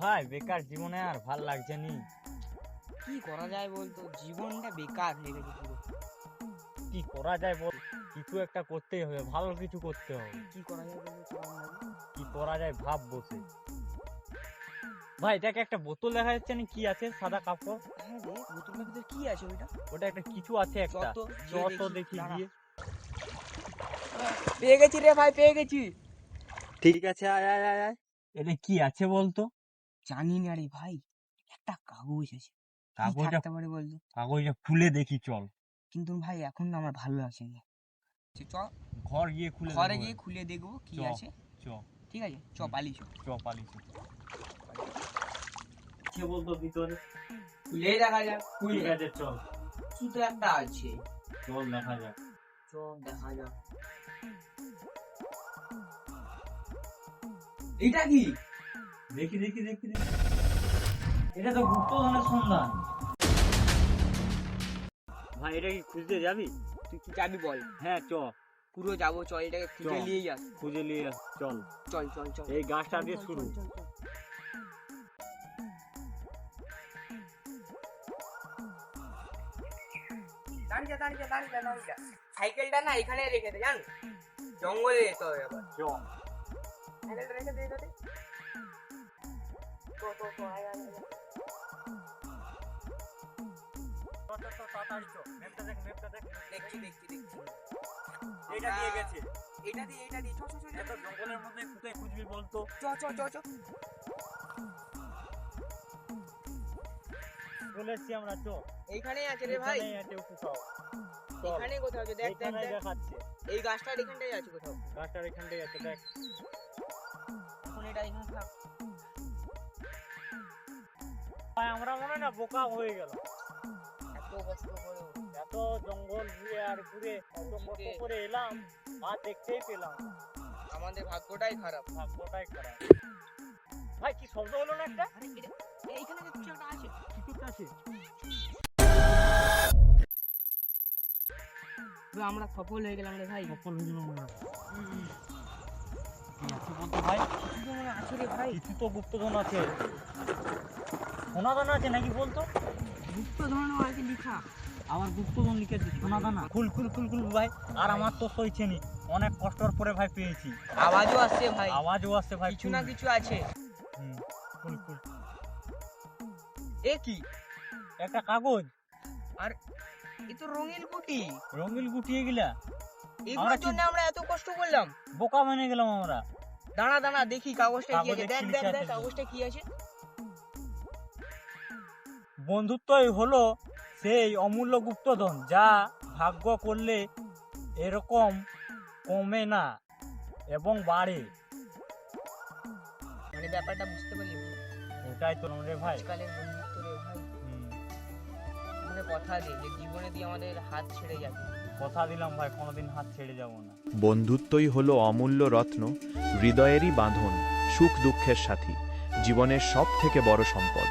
ভাই বেকার জীবনে আর ভাল লাগছে নি। কি করা যায় বলতো, জীবনটা বেকার হয়ে গেছে পুরো। কি করা যায় বল, কিছু একটা করতেই হবে, ভালো কিছু করতে হবে। কি করা যায় বলতো, চল আমরা যাই। কি করা যায় ভাব বসে। ভাই এটাকে একটা বোতল দেখা যাচ্ছে না, কি আছে সাদা কাপড়? হ্যাঁ রে, বোতলটার ভিতরে কি আছে ওইটা? ওটা একটা কিছু আছে একটা, চল তো, যত গিয়ে দেখি দাঁড়া। গিয়ে। পেয়ে গেছি রে ভাই, পেয়ে গেছি। ঠিক আছে, আয় আয় আয় আয়। এটা কি আছে বলতো? জানি না রে ভাই, একটা কাগজ আছে। কি কাগজটা, থাকতে পারে বলতো? কাগজটা খুলে দেখি চল। কিন্তু ভাই এখন না আমার ভালো লাগছে না। চ, ঘর গিয়ে খুলে ঘরে দেখবো। গিয়ে খুলে দেখবো কি চ, আছে। চ, ঠিক আছে, চ পালি চ। চ পালিছি। কি বলতো ভিতরে? খুলে দেখা যাক। ঠিক আছে চল, কি তো একটা আছে। চল দেখা যাক। চ দেখা যাক। এটা কি? দেখি দেখি দেখি দেখি। এটা তো গুপ্তধনের সন্ধান। ভাই এটা কি খুঁজতে যাবি? তুই কি যাবি বল? হ্যাঁ চ, পুরো যাবো, চ এটাকে খুঁজে চল। নিয়ে যাস। খুঁজে নিয়ে আস, চল। চল চল চল। এই গাছটা দিয়ে চল, শুরু। চল, চল, চল। দাঁড়িয়ে যা, দাঁড়িয়ে যা, দাঁড়িয়ে যা, দাঁড়িয়ে যা। সাইকেলটা না এখানে রেখে দে, জান জঙ্গলে যেতে হবে আবার। চ, সাইকেলটা রেখে দে এখানে। তো তো তো আয় আয় আয়। তাড়াতাড়ি চ। ম্যাপটা দেখ, ম্যাপটা দেখ। দেখছি দেখছি দেখছি। এটা দিয়ে গেছে। এটা দিয়ে চ চ চ চ। এত জঙ্গলের মধ্যে কোথায় খুঁজবি বলতো? চ চ চ চ। চলে এসছি আমরা, চ। এইখানেই আছে রে ভাই। এখানেই আছে কোথাও। চল। এখানেই কোথাও আছে, দেখ দেখ এখানেই দেখ। দেখাচ্ছে। এই গাছটার এখানটাই আছে কোথাও। গাছটার এখানটাই আছে, দেখ। এখন এটা এখানে থাক। ভাই আমরা মনে হয় না বোকা হয়ে গেল। এত কষ্ট করে এত জঙ্গল ঘুরে আর ঘুরে এত কষ্ট করে এলাম, আর দেখতেই পেলাম না। আমাদের ভাগ্যটাই খারাপ। ভাগ্যটাই খারাপ। ভাই কি শব্দ হলো না একটা? আরে এইখানে যে কিছু একটা আছে। কিছু একটা আছে। আমরা সফল হয়ে গেলাম রে ভাই। সফল হয়ে গেলাম আমরা। কি আছে বলতো ভাই? কিছু তো মনে আছে রে ভাই। কিছু তো গুপ্তধন আছে। সোনা দানা আছে নাকি বলতো? গুপ্তধনও আছে লিখা। আমার গুপ্তধন লিখেছে, সোনা দানা। খুল খুল খুল খুল ভাই। আর আমার তো সইছে নি, অনেক কষ্টর পরে ভাই পেয়েছি। আওয়াজও আসছে ভাই। আওয়াজও আসছে ভাই। কিছু না কিছু আছে। খুল খুল। এ কি? একটা কাগজ। আর এ তো রঙিন গুটি। রঙিন গুটিয়ে গিলা। এগুলোর জন্য আমরা এত কষ্ট করলাম। বোকা মেনে গেলাম আমরা। দাঁড়া দাঁড়া দেখি কাগজটা কি আছে। কাগজে দেখ কি দেখ লিখে দেখ আছে? কাগজটা কি আছে। বন্ধুত্বই হলো সেই অমূল্য গুপ্তধন, যা ভাগ্য করলে এরকম কমে না এবং বাড়ে। মানে ব্যাপারটা বুঝতে পারলি? এটাই তো রে ভাই। আজকালের বন্ধুত্ব রে ভাই। মানে কথা দে যে জীবনে দিয়ে আমাদের হাত ছেড়ে যাবে। কথা দিলাম ভাই, কোনোদিন হাত ছেড়ে যাব না। বন্ধুত্বই হলো অমূল্য রত্ন, হৃদয়েরই বাঁধন, সুখ দুঃখের সাথী, জীবনের সব থেকে বড় সম্পদ।